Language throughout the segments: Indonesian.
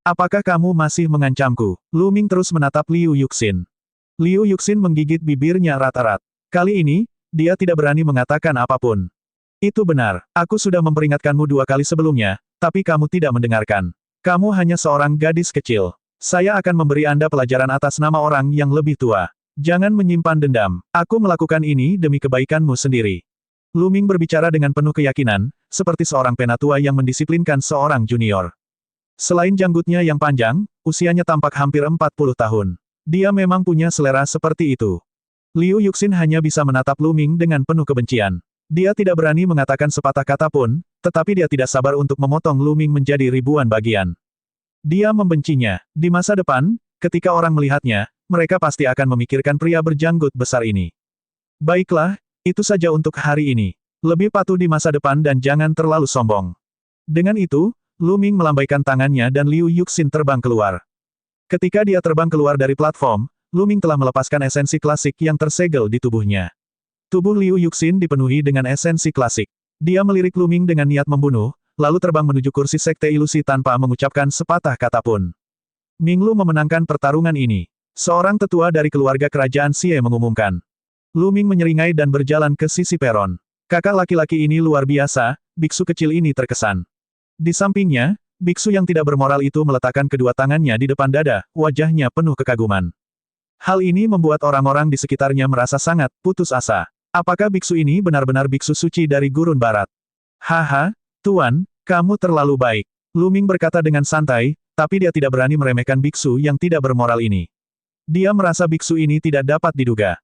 Apakah kamu masih mengancamku? Lu Ming terus menatap Liu Yuxin. Liu Yuxin menggigit bibirnya erat-erat. Kali ini, dia tidak berani mengatakan apapun. Itu benar, aku sudah memperingatkanmu 2 kali sebelumnya, tapi kamu tidak mendengarkan. Kamu hanya seorang gadis kecil. Saya akan memberi Anda pelajaran atas nama orang yang lebih tua. Jangan menyimpan dendam. Aku melakukan ini demi kebaikanmu sendiri. Lu Ming berbicara dengan penuh keyakinan, seperti seorang penatua yang mendisiplinkan seorang junior. Selain janggutnya yang panjang, usianya tampak hampir 40 tahun. Dia memang punya selera seperti itu. Liu Yuxin hanya bisa menatap Lu Ming dengan penuh kebencian. Dia tidak berani mengatakan sepatah kata pun, tetapi dia tidak sabar untuk memotong Lu Ming menjadi ribuan bagian. Dia membencinya. Di masa depan, ketika orang melihatnya, mereka pasti akan memikirkan pria berjanggut besar ini. Baiklah, itu saja untuk hari ini. Lebih patuh di masa depan dan jangan terlalu sombong. Dengan itu, Lu Ming melambaikan tangannya dan Liu Yuxin terbang keluar. Ketika dia terbang keluar dari platform, Lu Ming telah melepaskan esensi klasik yang tersegel di tubuhnya. Tubuh Liu Yuxin dipenuhi dengan esensi klasik. Dia melirik Lu Ming dengan niat membunuh, lalu terbang menuju kursi sekte ilusi tanpa mengucapkan sepatah kata pun. Ming Lu memenangkan pertarungan ini. Seorang tetua dari keluarga kerajaan Xie mengumumkan. Lu Ming menyeringai dan berjalan ke sisi peron. Kakak laki-laki ini luar biasa, biksu kecil ini terkesan. Di sampingnya, biksu yang tidak bermoral itu meletakkan kedua tangannya di depan dada, wajahnya penuh kekaguman. Hal ini membuat orang-orang di sekitarnya merasa sangat putus asa. Apakah biksu ini benar-benar biksu suci dari gurun barat? Haha, Tuan, kamu terlalu baik. Lu Ming berkata dengan santai, tapi dia tidak berani meremehkan biksu yang tidak bermoral ini. Dia merasa biksu ini tidak dapat diduga.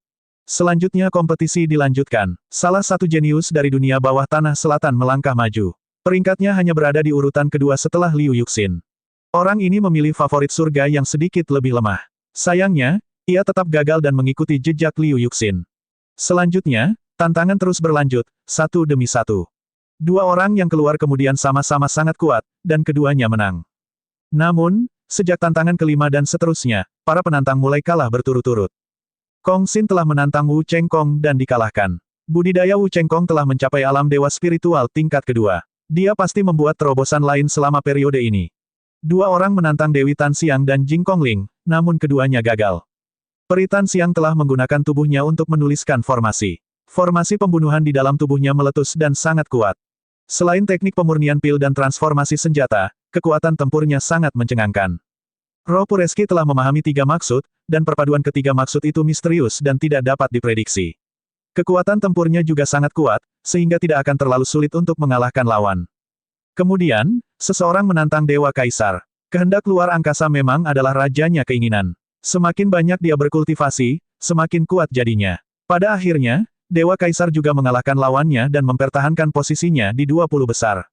Selanjutnya kompetisi dilanjutkan. Salah satu jenius dari dunia bawah tanah selatan melangkah maju. Peringkatnya hanya berada di urutan kedua setelah Liu Yuxin. Orang ini memilih favorit surga yang sedikit lebih lemah. Sayangnya, ia tetap gagal dan mengikuti jejak Liu Yuxin. Selanjutnya, tantangan terus berlanjut, satu demi satu. 2 orang yang keluar kemudian sama-sama sangat kuat, dan keduanya menang. Namun, sejak tantangan kelima dan seterusnya, para penantang mulai kalah berturut-turut. Kong Xin telah menantang Wu Chengkong dan dikalahkan. Budidaya Wu Chengkong telah mencapai alam dewa spiritual tingkat kedua. Dia pasti membuat terobosan lain selama periode ini. 2 orang menantang Dewi Tan Xiang dan Jing Kongling, namun keduanya gagal. Peri Tan Xiang telah menggunakan tubuhnya untuk menuliskan formasi. Formasi pembunuhan di dalam tubuhnya meletus dan sangat kuat. Selain teknik pemurnian pil dan transformasi senjata, kekuatan tempurnya sangat mencengangkan. Roh Pureski telah memahami 3 maksud, dan perpaduan ketiga maksud itu misterius dan tidak dapat diprediksi. Kekuatan tempurnya juga sangat kuat, sehingga tidak akan terlalu sulit untuk mengalahkan lawan. Kemudian, seseorang menantang Dewa Kaisar. Kehendak luar angkasa memang adalah rajanya keinginan. Semakin banyak dia berkultivasi, semakin kuat jadinya. Pada akhirnya, Dewa Kaisar juga mengalahkan lawannya dan mempertahankan posisinya di 20 besar.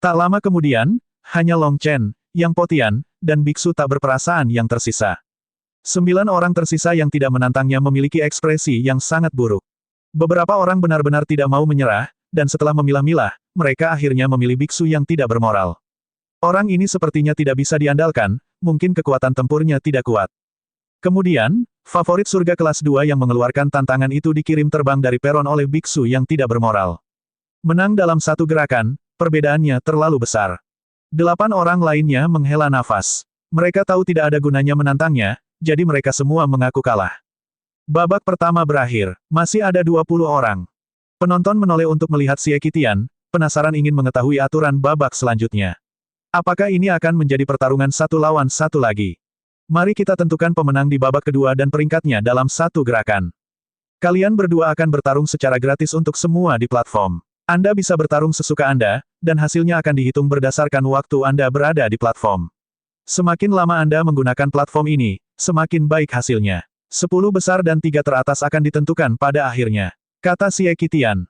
Tak lama kemudian, hanya Long Chen, Yang Potian, dan biksu tak berperasaan yang tersisa. 9 orang tersisa yang tidak menantangnya memiliki ekspresi yang sangat buruk. Beberapa orang benar-benar tidak mau menyerah, dan setelah memilah-milah, mereka akhirnya memilih biksu yang tidak bermoral. Orang ini sepertinya tidak bisa diandalkan, mungkin kekuatan tempurnya tidak kuat. Kemudian, favorit surga kelas 2 yang mengeluarkan tantangan itu dikirim terbang dari peron oleh biksu yang tidak bermoral. Menang dalam satu gerakan, perbedaannya terlalu besar. 8 orang lainnya menghela nafas. Mereka tahu tidak ada gunanya menantangnya, jadi mereka semua mengaku kalah. Babak pertama berakhir, masih ada 20 orang. Penonton menoleh untuk melihat Xie Qitian, penasaran ingin mengetahui aturan babak selanjutnya. Apakah ini akan menjadi pertarungan 1 lawan 1 lagi? Mari kita tentukan pemenang di babak kedua dan peringkatnya dalam satu gerakan. Kalian berdua akan bertarung secara gratis untuk semua di platform. Anda bisa bertarung sesuka Anda, dan hasilnya akan dihitung berdasarkan waktu Anda berada di platform. Semakin lama Anda menggunakan platform ini, semakin baik hasilnya. 10 besar dan 3 teratas akan ditentukan pada akhirnya. Kata Xie Qitian.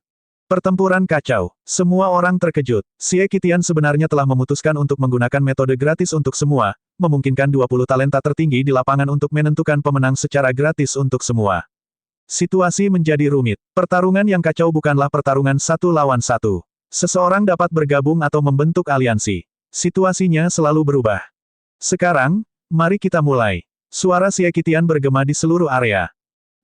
Pertempuran kacau. Semua orang terkejut. Xie Qitian sebenarnya telah memutuskan untuk menggunakan metode gratis untuk semua, memungkinkan 20 talenta tertinggi di lapangan untuk menentukan pemenang secara gratis untuk semua. Situasi menjadi rumit. Pertarungan yang kacau bukanlah pertarungan 1 lawan 1. Seseorang dapat bergabung atau membentuk aliansi. Situasinya selalu berubah. Sekarang, mari kita mulai. Suara Xie Qitian bergema di seluruh area.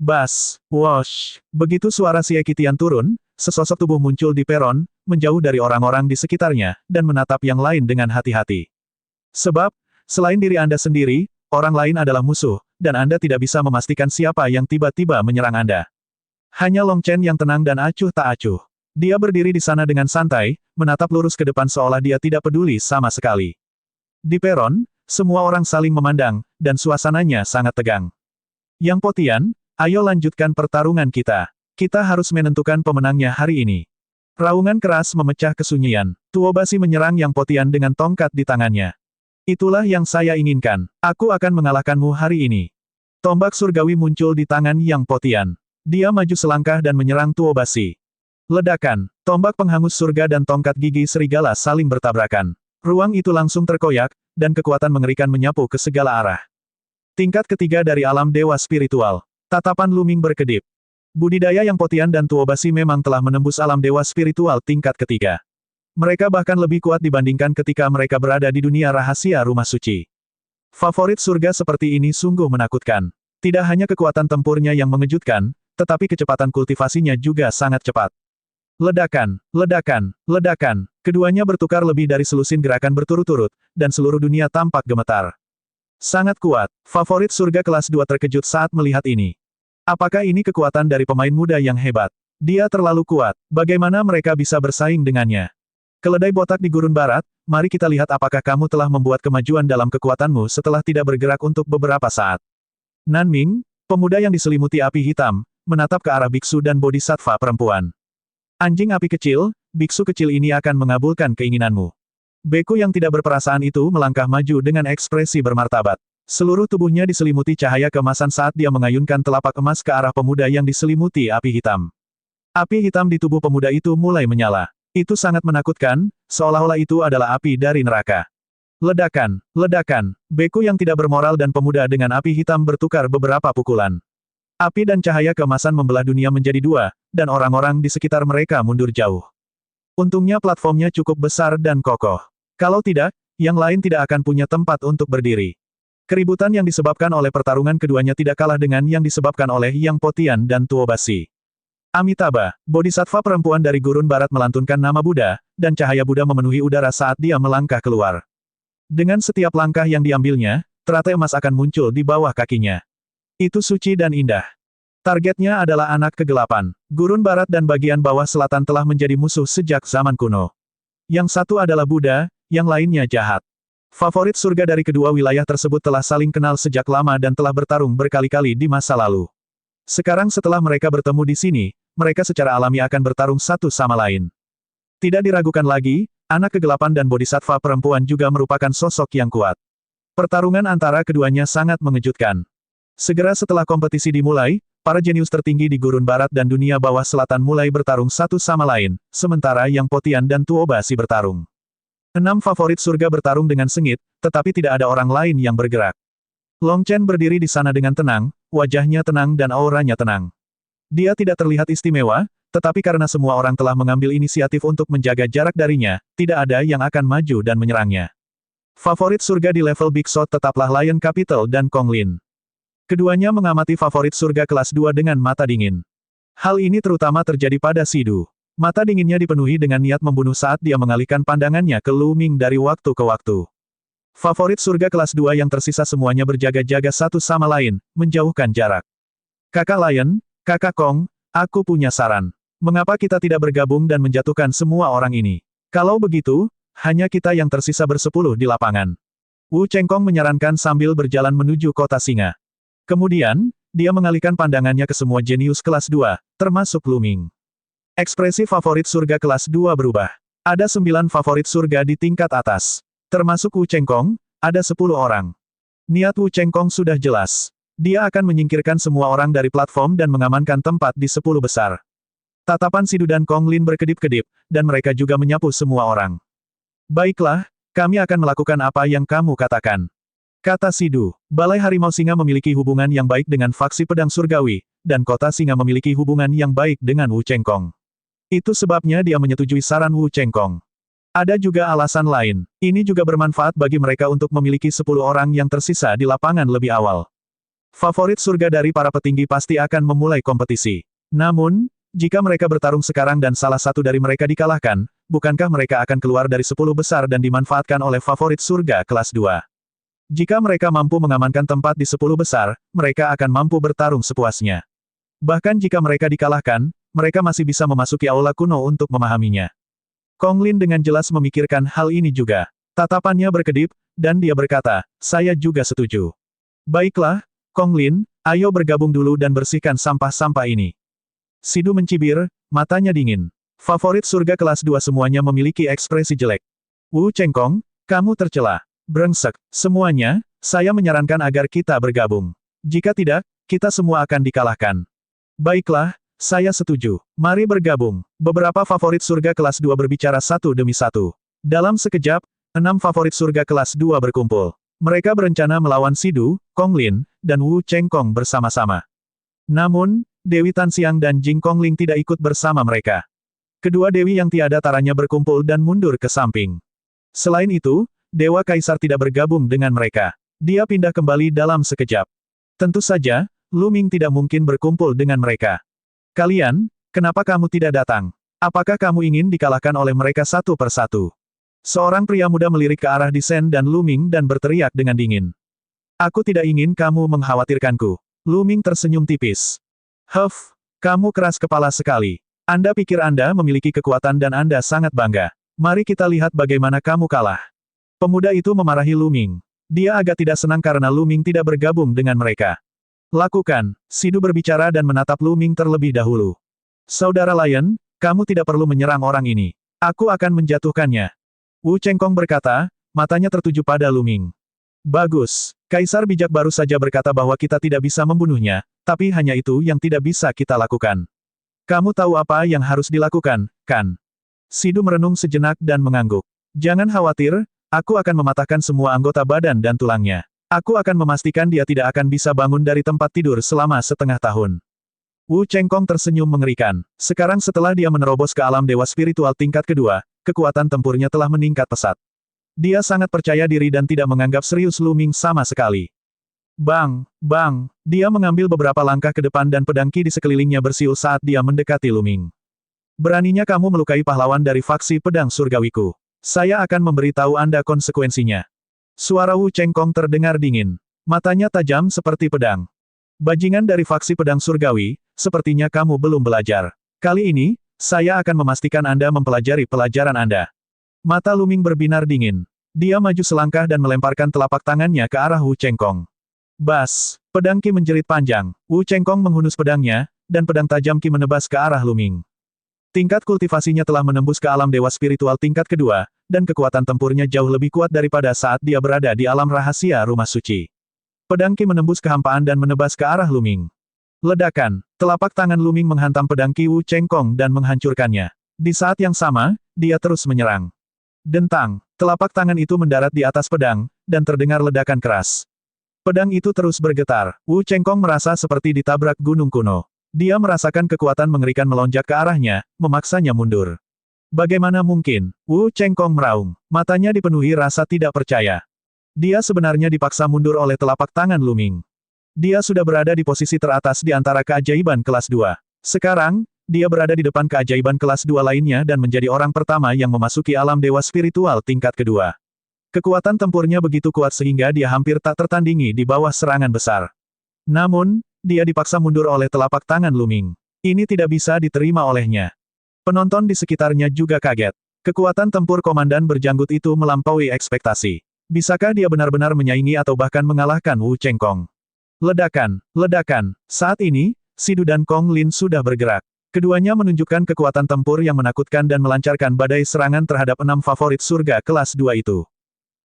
Bas, wosh. Begitu suara Xie Qitian turun, sesosok tubuh muncul di peron, menjauh dari orang-orang di sekitarnya, dan menatap yang lain dengan hati-hati. Sebab, Selain diri Anda sendiri, orang lain adalah musuh, dan Anda tidak bisa memastikan siapa yang tiba-tiba menyerang Anda. Hanya Long Chen yang tenang dan acuh tak acuh. Dia berdiri di sana dengan santai, menatap lurus ke depan seolah dia tidak peduli sama sekali. Di peron, semua orang saling memandang, dan suasananya sangat tegang. Yang Po Tian, ayo lanjutkan pertarungan kita. Kita harus menentukan pemenangnya hari ini. Raungan keras memecah kesunyian. Tuo Basi menyerang Yang Po Tian dengan tongkat di tangannya. Itulah yang saya inginkan. Aku akan mengalahkanmu hari ini. Tombak surgawi muncul di tangan Yang Po Tian. Dia maju selangkah dan menyerang Tuo Basi. Ledakan, tombak penghangus surga dan tongkat gigi serigala saling bertabrakan. Ruang itu langsung terkoyak, dan kekuatan mengerikan menyapu ke segala arah. Tingkat ketiga dari alam dewa spiritual. Tatapan Lu Ming berkedip. Budidaya Yang Po Tian dan Tuo Basi memang telah menembus alam dewa spiritual tingkat ketiga. Mereka bahkan lebih kuat dibandingkan ketika mereka berada di dunia rahasia rumah suci. Favorit surga seperti ini sungguh menakutkan. Tidak hanya kekuatan tempurnya yang mengejutkan, tetapi kecepatan kultivasinya juga sangat cepat. Ledakan, ledakan, ledakan. Keduanya bertukar lebih dari selusin gerakan berturut-turut, dan seluruh dunia tampak gemetar. Sangat kuat. Favorit surga kelas 2 terkejut saat melihat ini. Apakah ini kekuatan dari pemain muda yang hebat? Dia terlalu kuat. Bagaimana mereka bisa bersaing dengannya? Keledai botak di gurun barat, mari kita lihat apakah kamu telah membuat kemajuan dalam kekuatanmu setelah tidak bergerak untuk beberapa saat. Nanming, pemuda yang diselimuti api hitam, menatap ke arah biksu dan bodhisattva perempuan. Anjing api kecil, biksu kecil ini akan mengabulkan keinginanmu. Beku yang tidak berperasaan itu melangkah maju dengan ekspresi bermartabat. Seluruh tubuhnya diselimuti cahaya keemasan saat dia mengayunkan telapak emas ke arah pemuda yang diselimuti api hitam. Api hitam di tubuh pemuda itu mulai menyala. Itu sangat menakutkan, seolah-olah itu adalah api dari neraka. Ledakan, ledakan, beku yang tidak bermoral dan pemuda dengan api hitam bertukar beberapa pukulan. Api dan cahaya keemasan membelah dunia menjadi dua, dan orang-orang di sekitar mereka mundur jauh. Untungnya platformnya cukup besar dan kokoh. Kalau tidak, yang lain tidak akan punya tempat untuk berdiri. Keributan yang disebabkan oleh pertarungan keduanya tidak kalah dengan yang disebabkan oleh Yang Po Tian dan Tuo Basi. Amitabha, bodhisattva perempuan dari gurun barat melantunkan nama Buddha, dan cahaya Buddha memenuhi udara saat dia melangkah keluar. Dengan setiap langkah yang diambilnya, teratai emas akan muncul di bawah kakinya. Itu suci dan indah. Targetnya adalah anak kegelapan. Gurun barat dan bagian bawah selatan telah menjadi musuh sejak zaman kuno. Yang satu adalah Buddha, yang lainnya jahat. Favorit surga dari kedua wilayah tersebut telah saling kenal sejak lama dan telah bertarung berkali-kali di masa lalu. Sekarang setelah mereka bertemu di sini, mereka secara alami akan bertarung satu sama lain. Tidak diragukan lagi, anak kegelapan dan bodhisattva perempuan juga merupakan sosok yang kuat. Pertarungan antara keduanya sangat mengejutkan. Segera setelah kompetisi dimulai, para jenius tertinggi di gurun barat dan dunia bawah selatan mulai bertarung satu sama lain, sementara Yang Po Tian dan Tuo Basi bertarung. 6 favorit surga bertarung dengan sengit, tetapi tidak ada orang lain yang bergerak. Long Chen berdiri di sana dengan tenang, wajahnya tenang dan auranya tenang. Dia tidak terlihat istimewa, tetapi karena semua orang telah mengambil inisiatif untuk menjaga jarak darinya, tidak ada yang akan maju dan menyerangnya. Favorit surga di level Big Shot tetaplah Lion Capital dan Kong Lin. Keduanya mengamati favorit surga kelas 2 dengan mata dingin. Hal ini terutama terjadi pada Sidu. Mata dinginnya dipenuhi dengan niat membunuh saat dia mengalihkan pandangannya ke Lu Ming dari waktu ke waktu. Favorit surga kelas 2 yang tersisa semuanya berjaga-jaga satu sama lain, menjauhkan jarak. Kakak Lion, Kakak Kong, aku punya saran. Mengapa kita tidak bergabung dan menjatuhkan semua orang ini? Kalau begitu, hanya kita yang tersisa bersepuluh di lapangan. Wu Chengkong menyarankan sambil berjalan menuju kota singa. Kemudian, dia mengalihkan pandangannya ke semua jenius kelas 2, termasuk Lu Ming. Ekspresi favorit surga kelas 2 berubah. Ada 9 favorit surga di tingkat atas. Termasuk Wu Chengkong, ada 10 orang. Niat Wu Chengkong sudah jelas. Dia akan menyingkirkan semua orang dari platform dan mengamankan tempat di 10 besar. Tatapan Sidu dan Kong Lin berkedip-kedip, dan mereka juga menyapu semua orang. Baiklah, kami akan melakukan apa yang kamu katakan. Kata Sidu, Balai Harimau Singa memiliki hubungan yang baik dengan faksi pedang surgawi, dan kota singa memiliki hubungan yang baik dengan Wu Chengkong. Itu sebabnya dia menyetujui saran Wu Chengkong. Ada juga alasan lain. Ini juga bermanfaat bagi mereka untuk memiliki 10 orang yang tersisa di lapangan lebih awal. Favorit surga dari para petinggi pasti akan memulai kompetisi. Namun, jika mereka bertarung sekarang dan salah satu dari mereka dikalahkan, bukankah mereka akan keluar dari 10 besar dan dimanfaatkan oleh favorit surga kelas 2? Jika mereka mampu mengamankan tempat di 10 besar, mereka akan mampu bertarung sepuasnya. Bahkan jika mereka dikalahkan, mereka masih bisa memasuki aula kuno untuk memahaminya. Kong Lin dengan jelas memikirkan hal ini juga. Tatapannya berkedip, dan dia berkata, saya juga setuju. Baiklah, Kong Lin, ayo bergabung dulu dan bersihkan sampah-sampah ini. Sidu mencibir, matanya dingin. Favorit surga kelas 2 semuanya memiliki ekspresi jelek. Wu Chengkong, kamu tercela. Brengsek, semuanya, saya menyarankan agar kita bergabung. Jika tidak, kita semua akan dikalahkan. Baiklah, saya setuju. Mari bergabung. Beberapa favorit surga kelas 2 berbicara satu demi satu. Dalam sekejap, 6 favorit surga kelas 2 berkumpul. Mereka berencana melawan Sidu, Kong Lin, dan Wu Chengkong bersama-sama. Namun, Dewi Tanxiang dan Jing Kongling tidak ikut bersama mereka. Kedua dewi yang tiada taranya berkumpul dan mundur ke samping. Selain itu, Dewa Kaisar tidak bergabung dengan mereka. Dia pindah kembali dalam sekejap. Tentu saja, Lu Ming tidak mungkin berkumpul dengan mereka. Kalian, kenapa kamu tidak datang? Apakah kamu ingin dikalahkan oleh mereka satu persatu? Seorang pria muda melirik ke arah Di Shen dan Lu Ming dan berteriak dengan dingin. Aku tidak ingin kamu mengkhawatirkanku. Lu Ming tersenyum tipis. Huff, kamu keras kepala sekali. Anda pikir Anda memiliki kekuatan dan Anda sangat bangga. Mari kita lihat bagaimana kamu kalah. Pemuda itu memarahi Lu Ming. Dia agak tidak senang karena Lu Ming tidak bergabung dengan mereka. Lakukan, Sidu berbicara dan menatap Lu Ming terlebih dahulu. Saudara Lion, kamu tidak perlu menyerang orang ini. Aku akan menjatuhkannya. Wu Chengkong berkata, matanya tertuju pada Lu Ming. Bagus, Kaisar bijak baru saja berkata bahwa kita tidak bisa membunuhnya, tapi hanya itu yang tidak bisa kita lakukan. Kamu tahu apa yang harus dilakukan, kan? Sidu merenung sejenak dan mengangguk. Jangan khawatir, aku akan mematahkan semua anggota badan dan tulangnya. Aku akan memastikan dia tidak akan bisa bangun dari tempat tidur selama setengah tahun. Wu Chengkong tersenyum mengerikan. Sekarang setelah dia menerobos ke alam dewa spiritual tingkat kedua, kekuatan tempurnya telah meningkat pesat. Dia sangat percaya diri dan tidak menganggap serius Lu Ming sama sekali. Bang, bang, dia mengambil beberapa langkah ke depan dan pedang ki di sekelilingnya bersiul saat dia mendekati Lu Ming. Beraninya kamu melukai pahlawan dari faksi pedang surgawiku. Saya akan memberitahu Anda konsekuensinya. Suara Wu Chengkong terdengar dingin. Matanya tajam seperti pedang. Bajingan dari faksi pedang surgawi, sepertinya kamu belum belajar. Kali ini, saya akan memastikan Anda mempelajari pelajaran Anda. Mata Lu Ming berbinar dingin. Dia maju selangkah dan melemparkan telapak tangannya ke arah Wu Chengkong. Bas! Pedang ki menjerit panjang. Wu Chengkong menghunus pedangnya, dan pedang tajam ki menebas ke arah Lu Ming. Tingkat kultivasinya telah menembus ke alam dewa spiritual tingkat kedua, dan kekuatan tempurnya jauh lebih kuat daripada saat dia berada di alam rahasia rumah suci. Pedang ki menembus kehampaan dan menebas ke arah Lu Ming. Ledakan, telapak tangan Lu Ming menghantam pedang ki Wu Chengkong dan menghancurkannya. Di saat yang sama, dia terus menyerang. Dentang, telapak tangan itu mendarat di atas pedang, dan terdengar ledakan keras. Pedang itu terus bergetar. Wu Chengkong merasa seperti ditabrak gunung kuno. Dia merasakan kekuatan mengerikan melonjak ke arahnya, memaksanya mundur. Bagaimana mungkin? Wu Chengkong meraung. Matanya dipenuhi rasa tidak percaya. Dia sebenarnya dipaksa mundur oleh telapak tangan Lu Ming. Dia sudah berada di posisi teratas di antara keajaiban kelas 2. Sekarang, dia berada di depan keajaiban kelas 2 lainnya dan menjadi orang pertama yang memasuki alam dewa spiritual tingkat kedua. Kekuatan tempurnya begitu kuat sehingga dia hampir tak tertandingi di bawah serangan besar. Namun, dia dipaksa mundur oleh telapak tangan Lu Ming. Ini tidak bisa diterima olehnya. Penonton di sekitarnya juga kaget. Kekuatan tempur komandan berjanggut itu melampaui ekspektasi. Bisakah dia benar-benar menyaingi atau bahkan mengalahkan Wu Chengkong? Ledakan, ledakan. Saat ini, Sidu dan Kong Lin sudah bergerak. Keduanya menunjukkan kekuatan tempur yang menakutkan dan melancarkan badai serangan terhadap 6 favorit surga kelas 2 itu.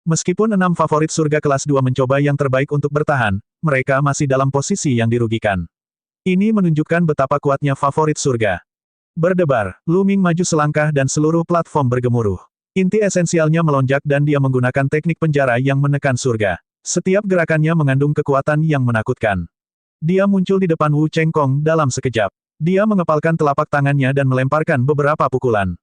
Meskipun 6 favorit surga kelas 2 mencoba yang terbaik untuk bertahan, mereka masih dalam posisi yang dirugikan. Ini menunjukkan betapa kuatnya favorit surga. Berdebar, Lu Ming maju selangkah dan seluruh platform bergemuruh. Inti esensialnya melonjak dan dia menggunakan teknik penjara yang menekan surga. Setiap gerakannya mengandung kekuatan yang menakutkan. Dia muncul di depan Wu Chengkong dalam sekejap. Dia mengepalkan telapak tangannya dan melemparkan beberapa pukulan.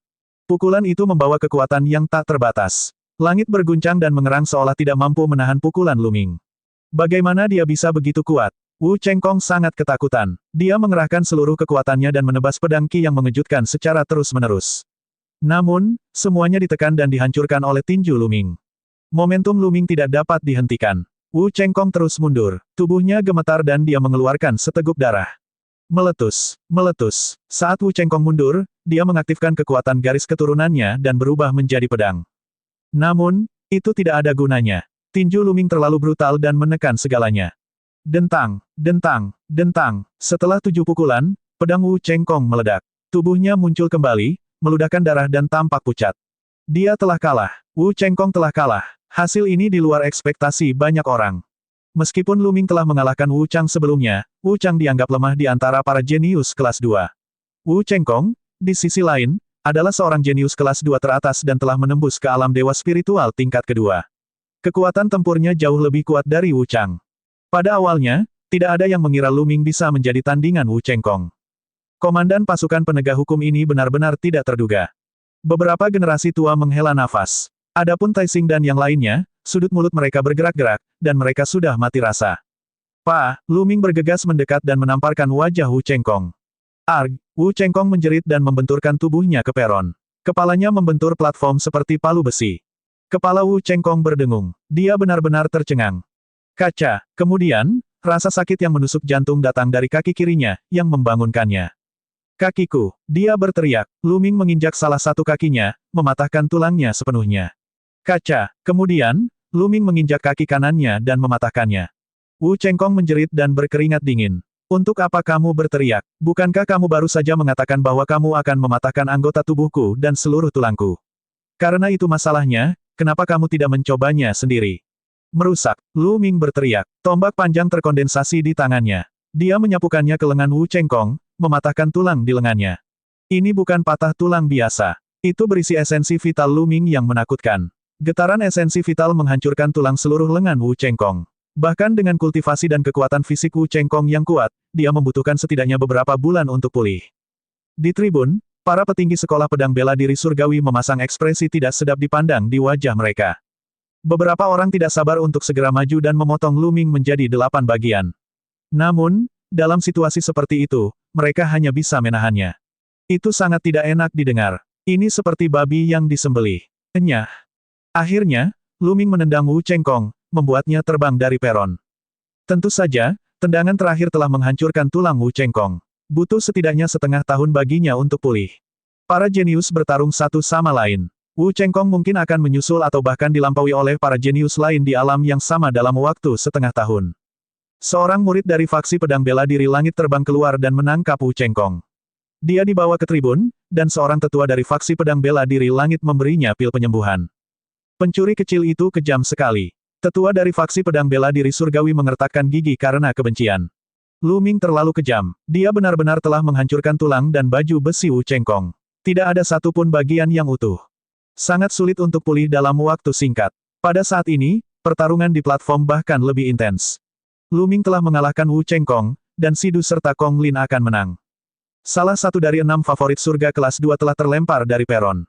Pukulan itu membawa kekuatan yang tak terbatas. Langit berguncang dan mengerang seolah tidak mampu menahan pukulan Lu Ming. Bagaimana dia bisa begitu kuat? Wu Chengkong sangat ketakutan. Dia mengerahkan seluruh kekuatannya dan menebas pedang ki yang mengejutkan secara terus-menerus. Namun, semuanya ditekan dan dihancurkan oleh tinju Lu Ming. Momentum Luming tidak dapat dihentikan. Wu Chengkong terus mundur. Tubuhnya gemetar dan dia mengeluarkan seteguk darah. Meletus. Meletus. Saat Wu Chengkong mundur, dia mengaktifkan kekuatan garis keturunannya dan berubah menjadi pedang. Namun, itu tidak ada gunanya. Tinju Luming terlalu brutal dan menekan segalanya. Dentang, dentang, dentang. Setelah 7 pukulan, pedang Wu Chengkong meledak. Tubuhnya muncul kembali, meludahkan darah dan tampak pucat. Dia telah kalah. Wu Chengkong telah kalah. Hasil ini di luar ekspektasi banyak orang. Meskipun Luming telah mengalahkan Wu Chang sebelumnya, Wu Chang dianggap lemah di antara para jenius kelas 2. Wu Chengkong, di sisi lain, adalah seorang jenius kelas 2 teratas dan telah menembus ke alam dewa spiritual tingkat kedua. Kekuatan tempurnya jauh lebih kuat dari Wu Chang. Pada awalnya, tidak ada yang mengira Luming bisa menjadi tandingan Wu Chengkong. Komandan pasukan penegak hukum ini benar-benar tidak terduga. Beberapa generasi tua menghela nafas. Adapun Taixing dan yang lainnya, sudut mulut mereka bergerak-gerak, dan mereka sudah mati rasa. Luming bergegas mendekat dan menamparkan wajah Wu Chengkong. Arg! Wu Chengkong menjerit dan membenturkan tubuhnya ke peron. Kepalanya membentur platform seperti palu besi. Kepala Wu Chengkong berdengung. Dia benar-benar tercengang. Kaca. Kemudian, rasa sakit yang menusuk jantung datang dari kaki kirinya, yang membangunkannya. Kakiku. Dia berteriak. Luming menginjak salah satu kakinya, mematahkan tulangnya sepenuhnya. Kaca. Kemudian, Luming menginjak kaki kanannya dan mematahkannya. Wu Chengkong menjerit dan berkeringat dingin. Untuk apa kamu berteriak? Bukankah kamu baru saja mengatakan bahwa kamu akan mematahkan anggota tubuhku dan seluruh tulangku? Karena itu masalahnya, kenapa kamu tidak mencobanya sendiri? Merusak. Luming berteriak. Tombak panjang terkondensasi di tangannya. Dia menyapukannya ke lengan Wu Chengkong, mematahkan tulang di lengannya. Ini bukan patah tulang biasa. Itu berisi esensi vital Luming yang menakutkan. Getaran esensi vital menghancurkan tulang seluruh lengan Wu Chengkong. Bahkan dengan kultivasi dan kekuatan fisik Wu Chengkong yang kuat, dia membutuhkan setidaknya beberapa bulan untuk pulih. Di tribun, para petinggi sekolah pedang bela diri surgawi memasang ekspresi tidak sedap dipandang di wajah mereka. Beberapa orang tidak sabar untuk segera maju dan memotong Luming menjadi 8 bagian. Namun, dalam situasi seperti itu, mereka hanya bisa menahannya. Itu sangat tidak enak didengar. Ini seperti babi yang disembelih. Enyah. Akhirnya, Luming menendang Wu Chengkong, membuatnya terbang dari peron. Tentu saja, tendangan terakhir telah menghancurkan tulang Wu Chengkong. Butuh setidaknya setengah tahun baginya untuk pulih. Para jenius bertarung satu sama lain. Wu Chengkong mungkin akan menyusul atau bahkan dilampaui oleh para jenius lain di alam yang sama dalam waktu setengah tahun. Seorang murid dari faksi pedang bela diri langit terbang keluar dan menangkap Wu Chengkong. Dia dibawa ke tribun, dan seorang tetua dari faksi pedang bela diri langit memberinya pil penyembuhan. Pencuri kecil itu kejam sekali. Tetua dari faksi pedang bela diri surgawi mengertakkan gigi karena kebencian. Luming terlalu kejam. Dia benar-benar telah menghancurkan tulang dan baju besi Wu Chengkong. Tidak ada satupun bagian yang utuh. Sangat sulit untuk pulih dalam waktu singkat. Pada saat ini, pertarungan di platform bahkan lebih intens. Luming telah mengalahkan Wu Chengkong, dan Sidu serta Kong Lin akan menang. Salah satu dari 6 favorit surga kelas 2 telah terlempar dari peron.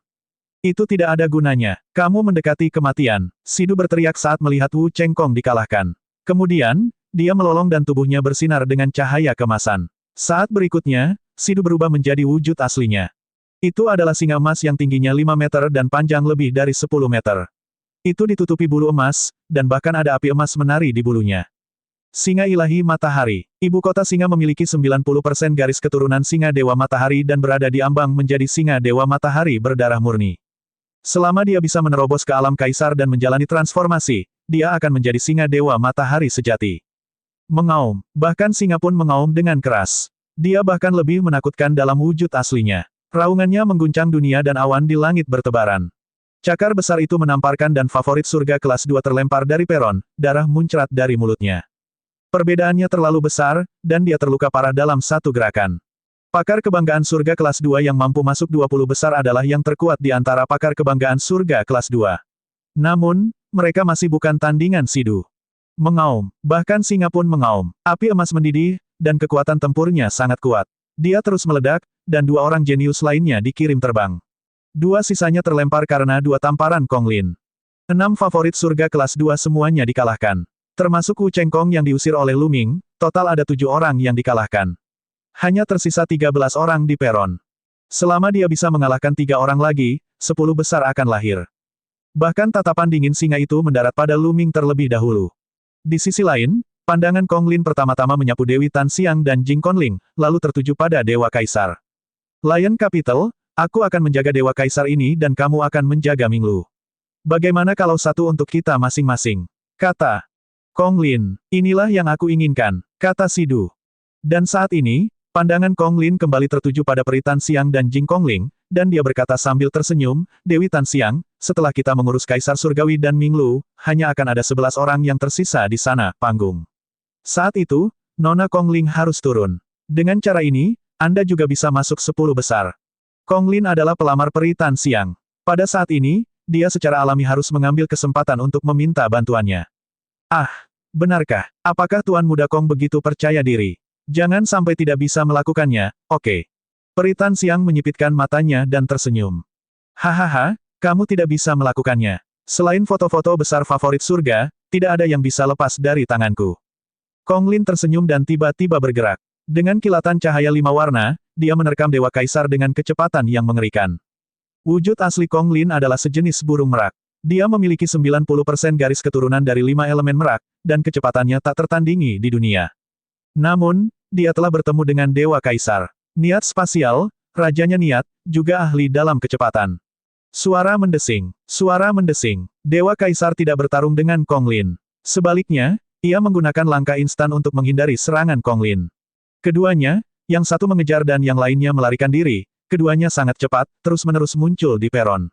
Itu tidak ada gunanya. Kamu mendekati kematian. Sidu berteriak saat melihat Wu Chengkong dikalahkan. Kemudian, dia melolong dan tubuhnya bersinar dengan cahaya kemasan. Saat berikutnya, Sidu berubah menjadi wujud aslinya. Itu adalah singa emas yang tingginya 5 meter dan panjang lebih dari 10 meter. Itu ditutupi bulu emas, dan bahkan ada api emas menari di bulunya. Singa ilahi matahari. Ibu kota singa memiliki 90% garis keturunan singa dewa matahari dan berada di ambang menjadi singa dewa matahari berdarah murni. Selama dia bisa menerobos ke alam kaisar dan menjalani transformasi, dia akan menjadi singa dewa matahari sejati. Mengaum. Bahkan singa pun mengaum dengan keras. Dia bahkan lebih menakutkan dalam wujud aslinya. Raungannya mengguncang dunia dan awan di langit bertebaran. Cakar besar itu menamparkan dan favorit surga kelas 2 terlempar dari peron, darah muncrat dari mulutnya. Perbedaannya terlalu besar, dan dia terluka parah dalam satu gerakan. Pakar kebanggaan surga kelas 2 yang mampu masuk 20 besar adalah yang terkuat di antara pakar kebanggaan surga kelas 2. Namun, mereka masih bukan tandingan Sidu. Mengaum. Bahkan singa pun mengaum. Api emas mendidih, dan kekuatan tempurnya sangat kuat. Dia terus meledak, dan 2 orang jenius lainnya dikirim terbang. 2 sisanya terlempar karena 2 tamparan Kong Lin. 6 favorit surga kelas 2 semuanya dikalahkan. Termasuk Wu Chengkong yang diusir oleh Luming, total ada 7 orang yang dikalahkan. Hanya tersisa 13 orang di peron. Selama dia bisa mengalahkan 3 orang lagi, 10 besar akan lahir. Bahkan tatapan dingin singa itu mendarat pada Lu Ming terlebih dahulu. Di sisi lain, pandangan Kong Lin pertama-tama menyapu Dewi Tan Xiang dan Jing Conling, lalu tertuju pada Dewa Kaisar. Lion Capital, aku akan menjaga Dewa Kaisar ini dan kamu akan menjaga Minglu. Bagaimana kalau satu untuk kita masing-masing? Kata Kong Lin. Inilah yang aku inginkan, kata Sidu. Dan saat ini, pandangan Kong Lin kembali tertuju pada Peri Tan Xiang dan Jing Conling, dan dia berkata sambil tersenyum, Dewi Tan Xiang, setelah kita mengurus Kaisar Surgawi dan Minglu, hanya akan ada 11 orang yang tersisa di sana, panggung. Saat itu, Nona Kong Lin harus turun. Dengan cara ini, Anda juga bisa masuk 10 besar. Kong Lin adalah pelamar Peri Tan Xiang. Pada saat ini, dia secara alami harus mengambil kesempatan untuk meminta bantuannya. Ah, benarkah? Apakah Tuan Muda Kong begitu percaya diri? Jangan sampai tidak bisa melakukannya, oke. Peri Tan Xiang menyipitkan matanya dan tersenyum. Hahaha, kamu tidak bisa melakukannya. Selain foto-foto besar favorit surga, tidak ada yang bisa lepas dari tanganku. Kong Lin tersenyum dan tiba-tiba bergerak. Dengan kilatan cahaya 5 warna, dia menerkam Dewa Kaisar dengan kecepatan yang mengerikan. Wujud asli Kong Lin adalah sejenis burung merak. Dia memiliki 90% garis keturunan dari 5 elemen merak, dan kecepatannya tak tertandingi di dunia. Namun, dia telah bertemu dengan Dewa Kaisar. Niat spasial, rajanya niat, juga ahli dalam kecepatan. Suara mendesing. Suara mendesing. Dewa Kaisar tidak bertarung dengan Kong Lin. Sebaliknya, ia menggunakan langkah instan untuk menghindari serangan Kong Lin. Keduanya, yang satu mengejar dan yang lainnya melarikan diri, keduanya sangat cepat, terus-menerus muncul di peron.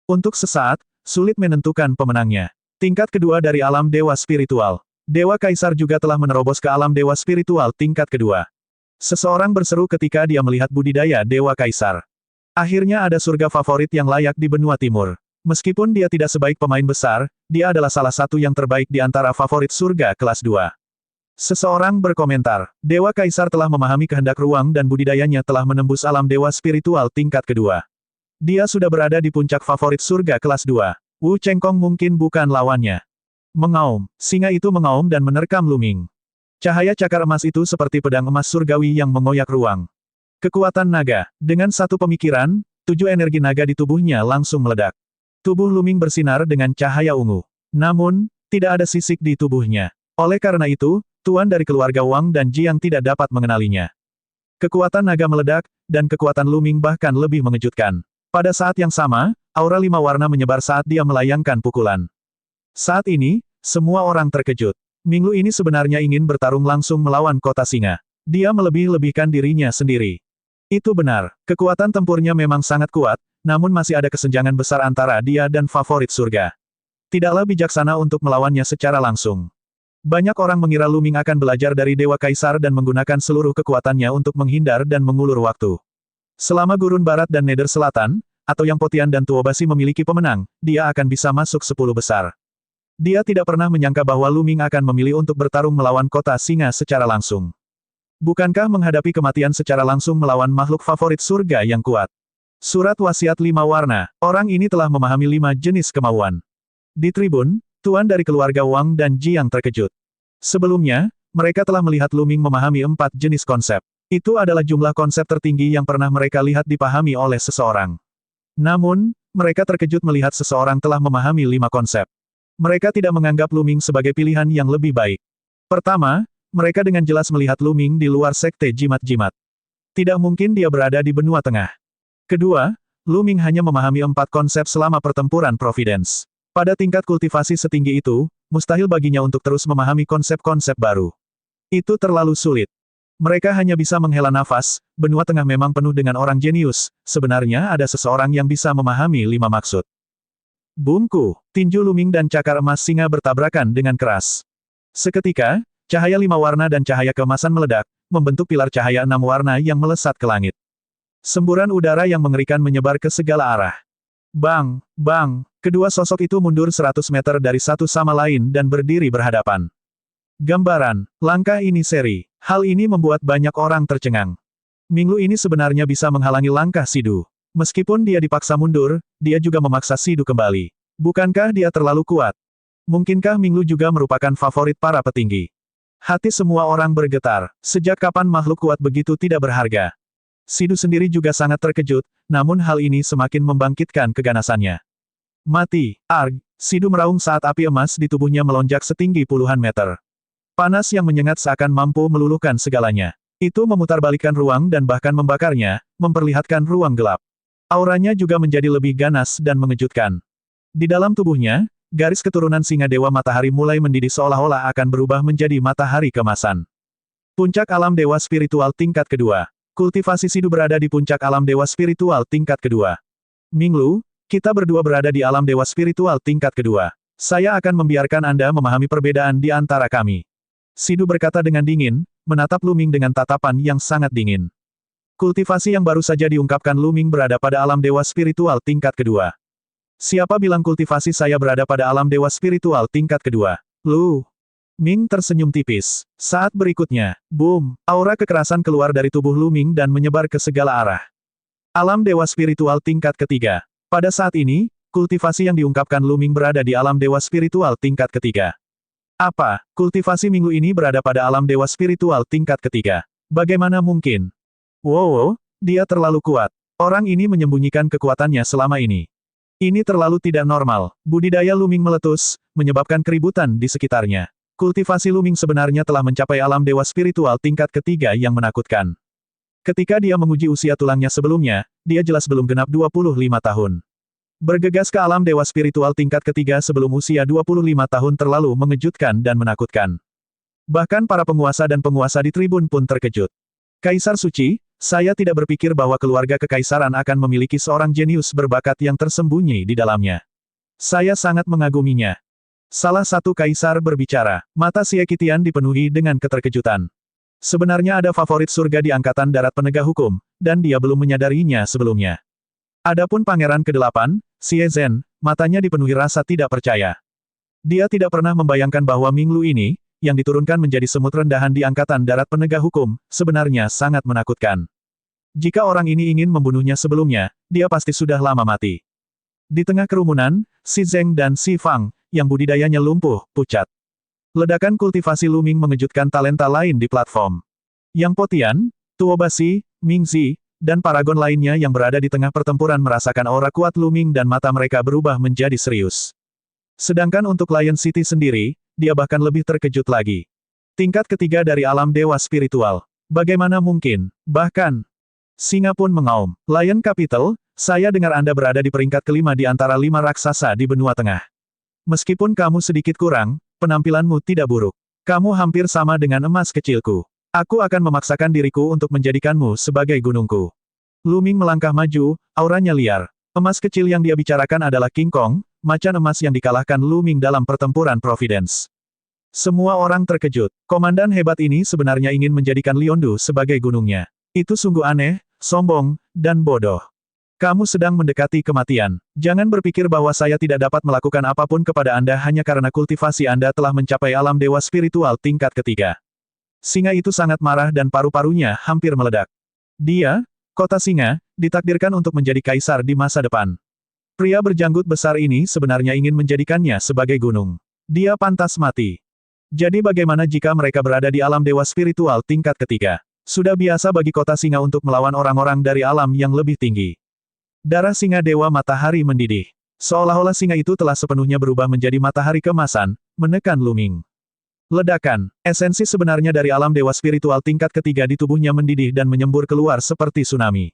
Untuk sesaat, sulit menentukan pemenangnya. Tingkat kedua dari alam Dewa Spiritual. Dewa Kaisar juga telah menerobos ke alam Dewa Spiritual tingkat kedua. Seseorang berseru ketika dia melihat budidaya Dewa Kaisar. Akhirnya ada surga favorit yang layak di benua timur. Meskipun dia tidak sebaik pemain besar, dia adalah salah satu yang terbaik di antara favorit surga kelas 2. Seseorang berkomentar, Dewa Kaisar telah memahami kehendak ruang dan budidayanya telah menembus alam Dewa Spiritual tingkat kedua. Dia sudah berada di puncak favorit surga kelas 2. Wu Chengkong mungkin bukan lawannya. Mengaum, singa itu mengaum dan menerkam Lu Ming. Cahaya cakar emas itu seperti pedang emas surgawi yang mengoyak ruang. Kekuatan naga. Dengan satu pemikiran, 7 energi naga di tubuhnya langsung meledak. Tubuh Lu Ming bersinar dengan cahaya ungu. Namun, tidak ada sisik di tubuhnya. Oleh karena itu, tuan dari keluarga Wang dan Jiang tidak dapat mengenalinya. Kekuatan naga meledak, dan kekuatan Lu Ming bahkan lebih mengejutkan. Pada saat yang sama, aura 5 warna menyebar saat dia melayangkan pukulan. Saat ini, semua orang terkejut. Minglu ini sebenarnya ingin bertarung langsung melawan kota singa. Dia melebih-lebihkan dirinya sendiri. Itu benar, kekuatan tempurnya memang sangat kuat, namun masih ada kesenjangan besar antara dia dan favorit surga. Tidaklah bijaksana untuk melawannya secara langsung. Banyak orang mengira Lu Ming akan belajar dari Dewa Kaisar dan menggunakan seluruh kekuatannya untuk menghindar dan mengulur waktu. Selama Gurun Barat dan Nether Selatan, atau Yang Potian dan Tuobasi memiliki pemenang, dia akan bisa masuk 10 besar. Dia tidak pernah menyangka bahwa Lu Ming akan memilih untuk bertarung melawan kota singa secara langsung. Bukankah menghadapi kematian secara langsung melawan makhluk favorit surga yang kuat? Surat wasiat 5 warna, orang ini telah memahami 5 jenis kemauan. Di tribun, tuan dari keluarga Wang dan Jiang terkejut. Sebelumnya, mereka telah melihat Lu Ming memahami 4 jenis konsep. Itu adalah jumlah konsep tertinggi yang pernah mereka lihat dipahami oleh seseorang. Namun, mereka terkejut melihat seseorang telah memahami 5 konsep. Mereka tidak menganggap Lu Ming sebagai pilihan yang lebih baik. Pertama, mereka dengan jelas melihat Lu Ming di luar sekte jimat-jimat. Tidak mungkin dia berada di benua tengah. Kedua, Lu Ming hanya memahami 4 konsep selama pertempuran Providence. Pada tingkat kultivasi setinggi itu, mustahil baginya untuk terus memahami konsep-konsep baru. Itu terlalu sulit. Mereka hanya bisa menghela nafas, benua tengah memang penuh dengan orang jenius, sebenarnya ada seseorang yang bisa memahami 5 maksud. Bungku, tinju Lu Ming dan cakar emas singa bertabrakan dengan keras. Seketika, cahaya 5 warna dan cahaya keemasan meledak, membentuk pilar cahaya 6 warna yang melesat ke langit. Semburan udara yang mengerikan menyebar ke segala arah. Bang, bang, kedua sosok itu mundur 100 meter dari satu sama lain dan berdiri berhadapan. Gambaran, langkah ini seri. Hal ini membuat banyak orang tercengang. Minglu ini sebenarnya bisa menghalangi langkah Sidu. Meskipun dia dipaksa mundur, dia juga memaksa Sidu kembali. Bukankah dia terlalu kuat? Mungkinkah Minglu juga merupakan favorit para petinggi? Hati semua orang bergetar. Sejak kapan makhluk kuat begitu tidak berharga? Sidu sendiri juga sangat terkejut, namun hal ini semakin membangkitkan keganasannya. Mati, arg, Sidu meraung saat api emas di tubuhnya melonjak setinggi puluhan meter. Panas yang menyengat seakan mampu meluluhkan segalanya. Itu memutarbalikkan ruang dan bahkan membakarnya, memperlihatkan ruang gelap. Auranya juga menjadi lebih ganas dan mengejutkan. Di dalam tubuhnya, garis keturunan singa Dewa Matahari mulai mendidih seolah-olah akan berubah menjadi matahari kemasan. Puncak alam Dewa Spiritual tingkat kedua. Kultivasi Sidu berada di puncak alam Dewa Spiritual tingkat kedua. Minglu, kita berdua berada di alam Dewa Spiritual tingkat kedua. Saya akan membiarkan Anda memahami perbedaan di antara kami. Sidu berkata dengan dingin, menatap Lu Ming dengan tatapan yang sangat dingin. Kultivasi yang baru saja diungkapkan Lu Ming berada pada alam Dewa Spiritual tingkat kedua. Siapa bilang kultivasi saya berada pada alam Dewa Spiritual tingkat kedua? Lu Ming tersenyum tipis. Saat berikutnya, boom, aura kekerasan keluar dari tubuh Lu Ming dan menyebar ke segala arah. Alam Dewa Spiritual tingkat ketiga. Pada saat ini, kultivasi yang diungkapkan Lu Ming berada di alam Dewa Spiritual tingkat ketiga. Apa, kultivasi Minglu ini berada pada alam Dewa Spiritual tingkat ketiga? Bagaimana mungkin? Wow, dia terlalu kuat. Orang ini menyembunyikan kekuatannya selama ini. Ini terlalu tidak normal. Budidaya Lu Ming meletus, menyebabkan keributan di sekitarnya. Kultivasi Lu Ming sebenarnya telah mencapai alam Dewa Spiritual tingkat ketiga yang menakutkan. Ketika dia menguji usia tulangnya sebelumnya, dia jelas belum genap 25 tahun. Bergegas ke alam Dewa Spiritual tingkat ketiga sebelum usia 25 tahun terlalu mengejutkan dan menakutkan. Bahkan para penguasa dan penguasa di tribun pun terkejut. Kaisar Suci, saya tidak berpikir bahwa keluarga kekaisaran akan memiliki seorang jenius berbakat yang tersembunyi di dalamnya. Saya sangat mengaguminya. Salah satu kaisar berbicara, mata Xie Qitian dipenuhi dengan keterkejutan. Sebenarnya ada favorit surga di Angkatan Darat Penegak Hukum, dan dia belum menyadarinya sebelumnya. Adapun Pangeran ke-8, Xie Zhen, matanya dipenuhi rasa tidak percaya. Dia tidak pernah membayangkan bahwa Minglu ini, yang diturunkan menjadi semut rendahan di Angkatan Darat Penegak Hukum, sebenarnya sangat menakutkan. Jika orang ini ingin membunuhnya sebelumnya, dia pasti sudah lama mati. Di tengah kerumunan, Xi Zheng dan Xi Fang, yang budidayanya lumpuh, pucat. Ledakan kultivasi Lu Ming mengejutkan talenta lain di platform. Yang Po Tian, Tuo Basi, Ming Zi, dan paragon lainnya yang berada di tengah pertempuran merasakan aura kuat Lu Ming dan mata mereka berubah menjadi serius. Sedangkan untuk Lion City sendiri, dia bahkan lebih terkejut lagi. Tingkat ketiga dari alam Dewa Spiritual. Bagaimana mungkin? Bahkan, singa pun mengaum. Lion Capital, saya dengar Anda berada di peringkat kelima di antara 5 raksasa di benua tengah. Meskipun kamu sedikit kurang, penampilanmu tidak buruk. Kamu hampir sama dengan emas kecilku. Aku akan memaksakan diriku untuk menjadikanmu sebagai gunungku. Lu Ming melangkah maju, auranya liar. Emas kecil yang dia bicarakan adalah King Kong, macan emas yang dikalahkan Lu Ming dalam pertempuran Providence. Semua orang terkejut. Komandan hebat ini sebenarnya ingin menjadikan Liondu sebagai gunungnya. Itu sungguh aneh, sombong, dan bodoh. Kamu sedang mendekati kematian. Jangan berpikir bahwa saya tidak dapat melakukan apapun kepada Anda hanya karena kultivasi Anda telah mencapai alam Dewa Spiritual tingkat ketiga. Singa itu sangat marah dan paru-parunya hampir meledak. Dia, kota singa, ditakdirkan untuk menjadi kaisar di masa depan. Pria berjanggut besar ini sebenarnya ingin menjadikannya sebagai gunung. Dia pantas mati. Jadi bagaimana jika mereka berada di alam Dewa Spiritual tingkat ketiga? Sudah biasa bagi kota singa untuk melawan orang-orang dari alam yang lebih tinggi. Darah singa Dewa Matahari mendidih. Seolah-olah singa itu telah sepenuhnya berubah menjadi matahari kemasan, menekan Lu Ming. Ledakan, esensi sebenarnya dari alam Dewa Spiritual tingkat ketiga di tubuhnya mendidih dan menyembur keluar seperti tsunami.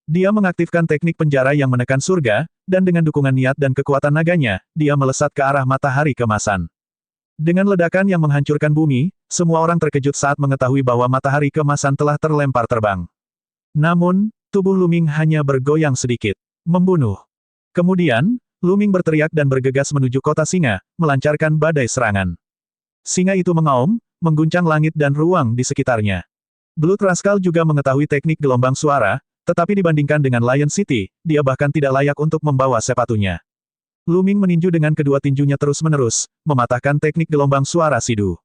Dia mengaktifkan teknik penjara yang menekan surga, dan dengan dukungan niat dan kekuatan naganya, dia melesat ke arah matahari kemasan. Dengan ledakan yang menghancurkan bumi, semua orang terkejut saat mengetahui bahwa matahari kemasan telah terlempar terbang. Namun, tubuh Lu Ming hanya bergoyang sedikit. Membunuh. Kemudian, Lu Ming berteriak dan bergegas menuju kota singa, melancarkan badai serangan. Singa itu mengaum, mengguncang langit dan ruang di sekitarnya. Blood Rascal juga mengetahui teknik gelombang suara, tetapi dibandingkan dengan Lion City, dia bahkan tidak layak untuk membawa sepatunya. Lu Ming meninju dengan kedua tinjunya terus-menerus, mematahkan teknik gelombang suara Sidu.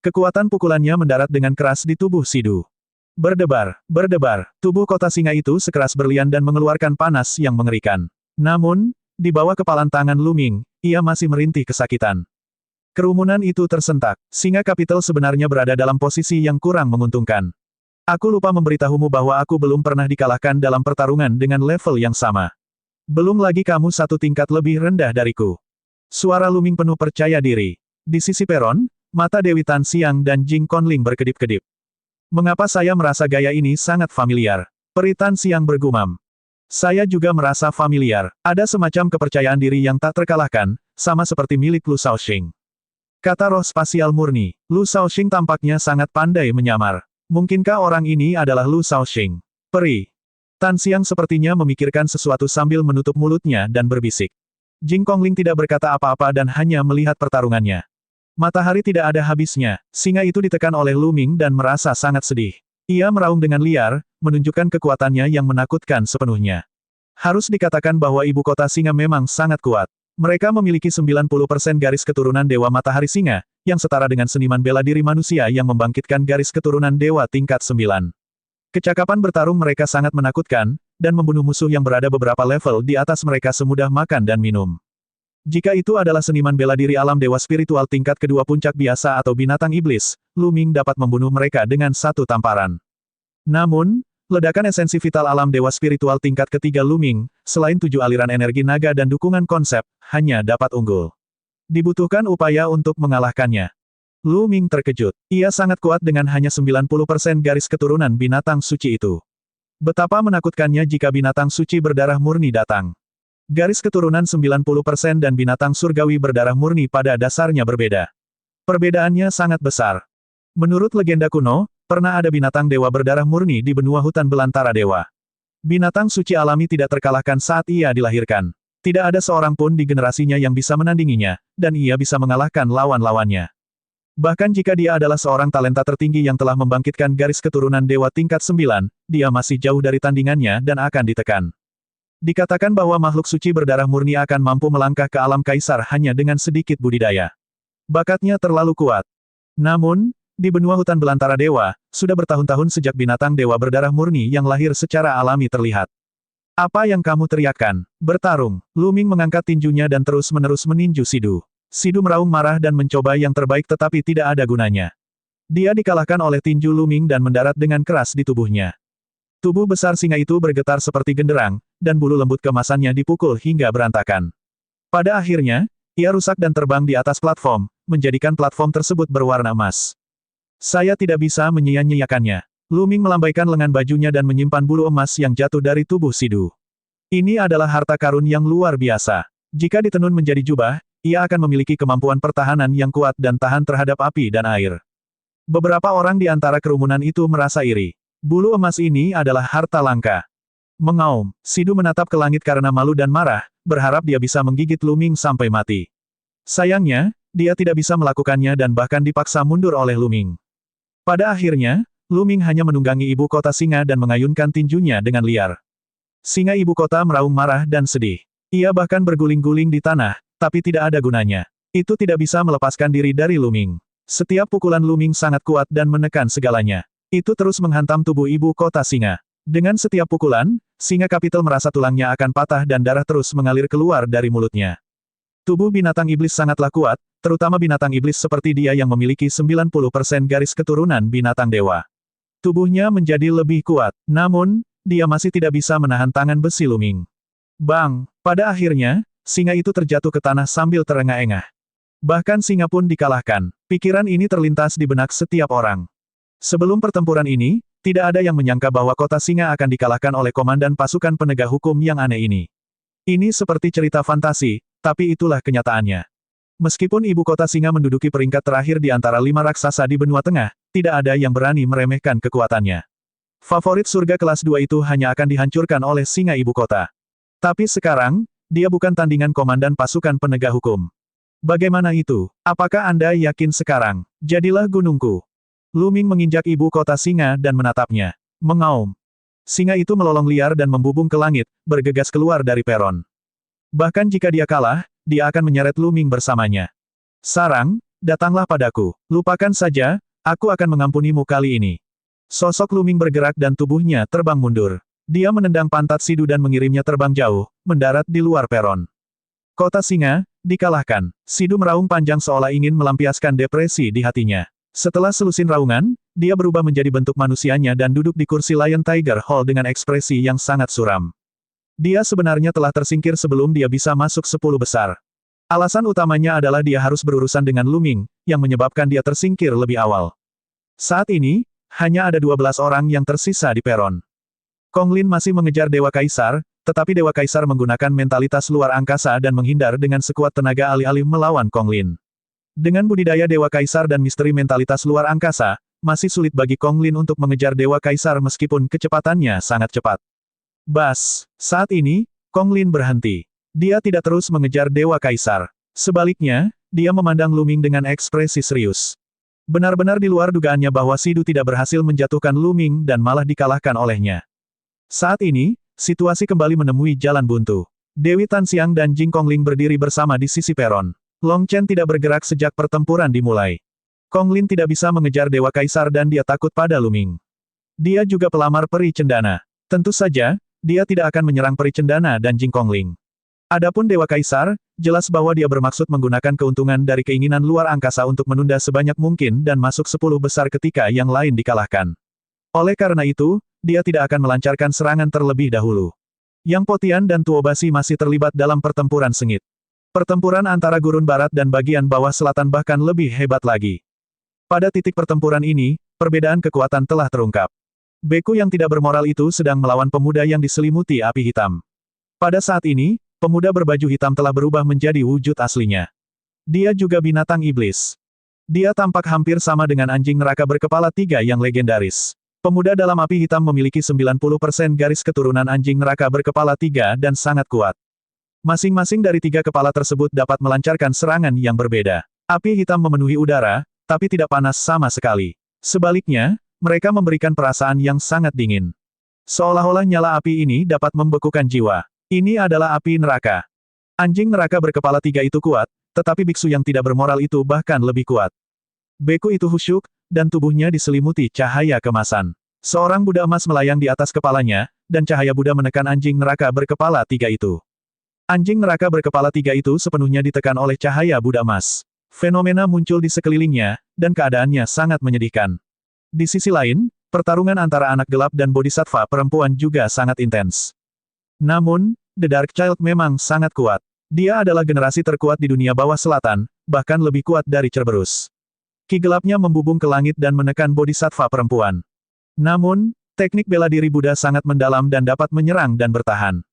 Kekuatan pukulannya mendarat dengan keras di tubuh Sidu. Berdebar, berdebar, tubuh kota singa itu sekeras berlian dan mengeluarkan panas yang mengerikan. Namun, di bawah kepalan tangan Lu Ming, ia masih merintih kesakitan. Kerumunan itu tersentak. Singa Capital sebenarnya berada dalam posisi yang kurang menguntungkan. Aku lupa memberitahumu bahwa aku belum pernah dikalahkan dalam pertarungan dengan level yang sama. Belum lagi kamu satu tingkat lebih rendah dariku. Suara Lu Ming penuh percaya diri. Di sisi peron, mata Dewi Tan Xiang dan Jing Conling berkedip-kedip. Mengapa saya merasa gaya ini sangat familiar? Peri Tan Xiang bergumam. Saya juga merasa familiar. Ada semacam kepercayaan diri yang tak terkalahkan, sama seperti milik Lu Shaoxing. Kata roh spasial murni, Lu Shaoxing tampaknya sangat pandai menyamar. Mungkinkah orang ini adalah Lu Shaoxing? Peri. Tan Xiang sepertinya memikirkan sesuatu sambil menutup mulutnya dan berbisik. Jing Conling tidak berkata apa-apa dan hanya melihat pertarungannya. Matahari tidak ada habisnya, singa itu ditekan oleh Lu Ming dan merasa sangat sedih. Ia meraung dengan liar, menunjukkan kekuatannya yang menakutkan sepenuhnya. Harus dikatakan bahwa ibu kota singa memang sangat kuat. Mereka memiliki 90% garis keturunan Dewa Matahari Singa, yang setara dengan seniman bela diri manusia yang membangkitkan garis keturunan Dewa tingkat 9. Kecakapan bertarung mereka sangat menakutkan, dan membunuh musuh yang berada beberapa level di atas mereka semudah makan dan minum. Jika itu adalah seniman bela diri alam dewa spiritual tingkat kedua puncak biasa atau binatang iblis, Lu Ming dapat membunuh mereka dengan satu tamparan. Namun, ledakan esensi vital alam dewa spiritual tingkat ketiga Lu Ming, selain 7 aliran energi naga dan dukungan konsep, hanya dapat unggul. Dibutuhkan upaya untuk mengalahkannya. Lu Ming terkejut. Ia sangat kuat dengan hanya 90% garis keturunan binatang suci itu. Betapa menakutkannya jika binatang suci berdarah murni datang. Garis keturunan 90% dan binatang surgawi berdarah murni pada dasarnya berbeda. Perbedaannya sangat besar. Menurut legenda kuno, pernah ada binatang dewa berdarah murni di benua hutan belantara dewa. Binatang suci alami tidak terkalahkan saat ia dilahirkan. Tidak ada seorang pun di generasinya yang bisa menandinginya, dan ia bisa mengalahkan lawan-lawannya. Bahkan jika dia adalah seorang talenta tertinggi yang telah membangkitkan garis keturunan dewa tingkat 9, dia masih jauh dari tandingannya dan akan ditekan. Dikatakan bahwa makhluk suci berdarah murni akan mampu melangkah ke alam kaisar hanya dengan sedikit budidaya. Bakatnya terlalu kuat. Namun, di benua hutan belantara dewa, sudah bertahun-tahun sejak binatang dewa berdarah murni yang lahir secara alami terlihat. Apa yang kamu teriakkan? Bertarung. Lu Ming mengangkat tinjunya dan terus-menerus meninju Sidu. Sidu meraung marah dan mencoba yang terbaik tetapi tidak ada gunanya. Dia dikalahkan oleh tinju Lu Ming dan mendarat dengan keras di tubuhnya. Tubuh besar singa itu bergetar seperti genderang, dan bulu lembut kemasannya dipukul hingga berantakan. Pada akhirnya, ia rusak dan terbang di atas platform, menjadikan platform tersebut berwarna emas. Saya tidak bisa menyia-nyiakannya. Lu Ming melambaikan lengan bajunya dan menyimpan bulu emas yang jatuh dari tubuh Sidu. Ini adalah harta karun yang luar biasa. Jika ditenun menjadi jubah, ia akan memiliki kemampuan pertahanan yang kuat dan tahan terhadap api dan air. Beberapa orang di antara kerumunan itu merasa iri. Bulu emas ini adalah harta langka. Mengaum, Sidu menatap ke langit karena malu dan marah, berharap dia bisa menggigit Lu Ming sampai mati. Sayangnya, dia tidak bisa melakukannya dan bahkan dipaksa mundur oleh Lu Ming. Pada akhirnya, Lu Ming hanya menunggangi ibu kota singa dan mengayunkan tinjunya dengan liar. Singa ibu kota meraung marah dan sedih. Ia bahkan berguling-guling di tanah, tapi tidak ada gunanya. Itu tidak bisa melepaskan diri dari Lu Ming. Setiap pukulan Lu Ming sangat kuat dan menekan segalanya. Itu terus menghantam tubuh ibu kota singa. Dengan setiap pukulan, singa kapital merasa tulangnya akan patah dan darah terus mengalir keluar dari mulutnya. Tubuh binatang iblis sangatlah kuat, terutama binatang iblis seperti dia yang memiliki 90% garis keturunan binatang dewa. Tubuhnya menjadi lebih kuat, namun, dia masih tidak bisa menahan tangan besi Lu Ming. Bang! Pada akhirnya, singa itu terjatuh ke tanah sambil terengah-engah. Bahkan singa pun dikalahkan. Pikiran ini terlintas di benak setiap orang. Sebelum pertempuran ini, tidak ada yang menyangka bahwa kota singa akan dikalahkan oleh komandan pasukan penegak hukum yang aneh ini. Ini seperti cerita fantasi, tapi itulah kenyataannya. Meskipun ibu kota singa menduduki peringkat terakhir di antara 5 raksasa di benua tengah, tidak ada yang berani meremehkan kekuatannya. Favorit surga kelas 2 itu hanya akan dihancurkan oleh singa ibu kota. Tapi sekarang, dia bukan tandingan komandan pasukan penegak hukum. Bagaimana itu? Apakah Anda yakin sekarang? Jadilah gunungku. Lu Ming menginjak ibu kota singa dan menatapnya. Mengaum. Singa itu melolong liar dan membubung ke langit, bergegas keluar dari peron. Bahkan jika dia kalah, dia akan menyeret Lu Ming bersamanya. Sarang, datanglah padaku. Lupakan saja, aku akan mengampunimu kali ini. Sosok Lu Ming bergerak dan tubuhnya terbang mundur. Dia menendang pantat Sidu dan mengirimnya terbang jauh, mendarat di luar peron. Kota singa, dikalahkan. Sidu meraung panjang seolah ingin melampiaskan depresi di hatinya. Setelah selusin raungan, dia berubah menjadi bentuk manusianya dan duduk di kursi Lion Tiger Hall dengan ekspresi yang sangat suram. Dia sebenarnya telah tersingkir sebelum dia bisa masuk 10 besar. Alasan utamanya adalah dia harus berurusan dengan Luming, yang menyebabkan dia tersingkir lebih awal. Saat ini, hanya ada 12 orang yang tersisa di peron. Kong Lin masih mengejar Dewa Kaisar, tetapi Dewa Kaisar menggunakan mentalitas luar angkasa dan menghindar dengan sekuat tenaga alih-alih melawan Kong Lin. Dengan budidaya Dewa Kaisar dan misteri mentalitas luar angkasa, masih sulit bagi Kong Lin untuk mengejar Dewa Kaisar meskipun kecepatannya sangat cepat. Bas, saat ini, Kong Lin berhenti. Dia tidak terus mengejar Dewa Kaisar. Sebaliknya, dia memandang Luming dengan ekspresi serius. Benar-benar di luar dugaannya bahwa Sidu tidak berhasil menjatuhkan Luming dan malah dikalahkan olehnya. Saat ini, situasi kembali menemui jalan buntu. Dewi Tanxiang dan Jing Kongling berdiri bersama di sisi peron. Long Chen tidak bergerak sejak pertempuran dimulai. Kong Lin tidak bisa mengejar Dewa Kaisar dan dia takut pada Luming. Dia juga pelamar peri cendana. Tentu saja, dia tidak akan menyerang peri cendana dan Jing Kongling. Adapun Dewa Kaisar, jelas bahwa dia bermaksud menggunakan keuntungan dari keinginan luar angkasa untuk menunda sebanyak mungkin dan masuk 10 besar ketika yang lain dikalahkan. Oleh karena itu, dia tidak akan melancarkan serangan terlebih dahulu. Yang Potian dan Tuobasi masih terlibat dalam pertempuran sengit. Pertempuran antara gurun barat dan bagian bawah selatan bahkan lebih hebat lagi. Pada titik pertempuran ini, perbedaan kekuatan telah terungkap. Beku yang tidak bermoral itu sedang melawan pemuda yang diselimuti api hitam. Pada saat ini, pemuda berbaju hitam telah berubah menjadi wujud aslinya. Dia juga binatang iblis. Dia tampak hampir sama dengan anjing neraka berkepala 3 yang legendaris. Pemuda dalam api hitam memiliki 90% garis keturunan anjing neraka berkepala 3 dan sangat kuat. Masing-masing dari 3 kepala tersebut dapat melancarkan serangan yang berbeda. Api hitam memenuhi udara, tapi tidak panas sama sekali. Sebaliknya, mereka memberikan perasaan yang sangat dingin. Seolah-olah nyala api ini dapat membekukan jiwa. Ini adalah api neraka. Anjing neraka berkepala 3 itu kuat, tetapi biksu yang tidak bermoral itu bahkan lebih kuat. Beku itu khusyuk, dan tubuhnya diselimuti cahaya kemasan. Seorang Buddha emas melayang di atas kepalanya, dan cahaya Buddha menekan anjing neraka berkepala 3 itu. Anjing neraka berkepala 3 itu sepenuhnya ditekan oleh cahaya Buddha emas. Fenomena muncul di sekelilingnya, dan keadaannya sangat menyedihkan. Di sisi lain, pertarungan antara anak gelap dan bodhisattva perempuan juga sangat intens. Namun, The Dark Child memang sangat kuat. Dia adalah generasi terkuat di dunia bawah selatan, bahkan lebih kuat dari Cerberus. Ki gelapnya membubung ke langit dan menekan bodhisattva perempuan. Namun, teknik bela diri Buddha sangat mendalam dan dapat menyerang dan bertahan.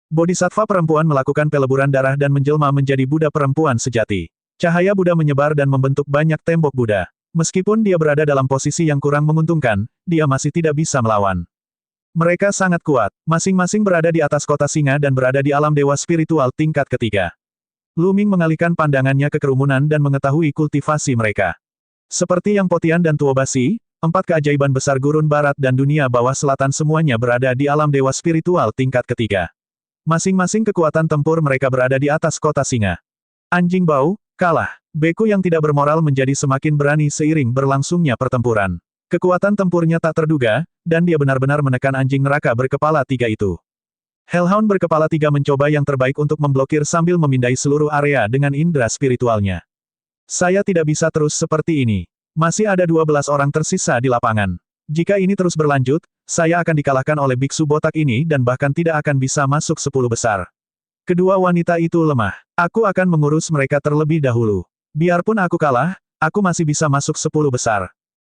Bodhisattva perempuan melakukan peleburan darah dan menjelma menjadi Buddha perempuan sejati. Cahaya Buddha menyebar dan membentuk banyak tembok Buddha. Meskipun dia berada dalam posisi yang kurang menguntungkan, dia masih tidak bisa melawan. Mereka sangat kuat, masing-masing berada di atas kota singa dan berada di alam dewa spiritual tingkat ketiga. Luming mengalihkan pandangannya ke kerumunan dan mengetahui kultivasi mereka. Seperti yang Potian dan Tuobasi, 4 keajaiban besar gurun barat dan dunia bawah selatan semuanya berada di alam dewa spiritual tingkat ketiga. Masing-masing kekuatan tempur mereka berada di atas kota singa. Anjing bau, kalah. Beku yang tidak bermoral menjadi semakin berani seiring berlangsungnya pertempuran. Kekuatan tempurnya tak terduga, dan dia benar-benar menekan anjing neraka berkepala 3 itu. Hellhound berkepala 3 mencoba yang terbaik untuk memblokir sambil memindai seluruh area dengan indera spiritualnya. Saya tidak bisa terus seperti ini. Masih ada 12 orang tersisa di lapangan. Jika ini terus berlanjut, saya akan dikalahkan oleh biksu botak ini dan bahkan tidak akan bisa masuk 10 besar. Kedua wanita itu lemah. Aku akan mengurus mereka terlebih dahulu. Biarpun aku kalah, aku masih bisa masuk 10 besar.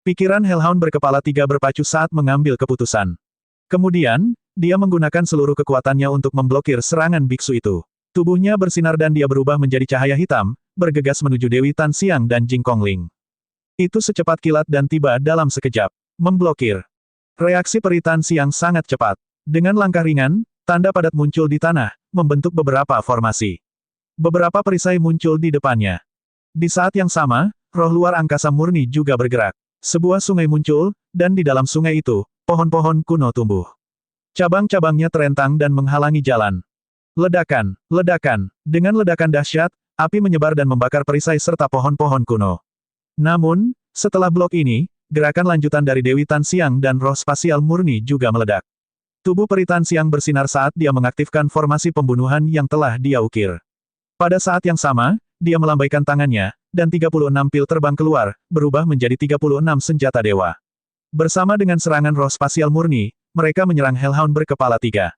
Pikiran Hellhound berkepala 3 berpacu saat mengambil keputusan. Kemudian, dia menggunakan seluruh kekuatannya untuk memblokir serangan biksu itu. Tubuhnya bersinar dan dia berubah menjadi cahaya hitam, bergegas menuju Dewi Tanxiang dan Jing Kongling. Itu secepat kilat dan tiba dalam sekejap. Memblokir. Reaksi peri Tanxiang sangat cepat. Dengan langkah ringan, tanda padat muncul di tanah, membentuk beberapa formasi. Beberapa perisai muncul di depannya. Di saat yang sama, roh luar angkasa murni juga bergerak. Sebuah sungai muncul, dan di dalam sungai itu, pohon-pohon kuno tumbuh. Cabang-cabangnya terentang dan menghalangi jalan. Ledakan, ledakan. Dengan ledakan dahsyat, api menyebar dan membakar perisai serta pohon-pohon kuno. Namun, setelah blok ini, gerakan lanjutan dari Dewi Tanxiang dan roh spasial murni juga meledak. Tubuh peri Tanxiang bersinar saat dia mengaktifkan formasi pembunuhan yang telah dia ukir. Pada saat yang sama, dia melambaikan tangannya, dan 36 pil terbang keluar, berubah menjadi 36 senjata dewa. Bersama dengan serangan roh spasial murni, mereka menyerang Hellhound berkepala 3.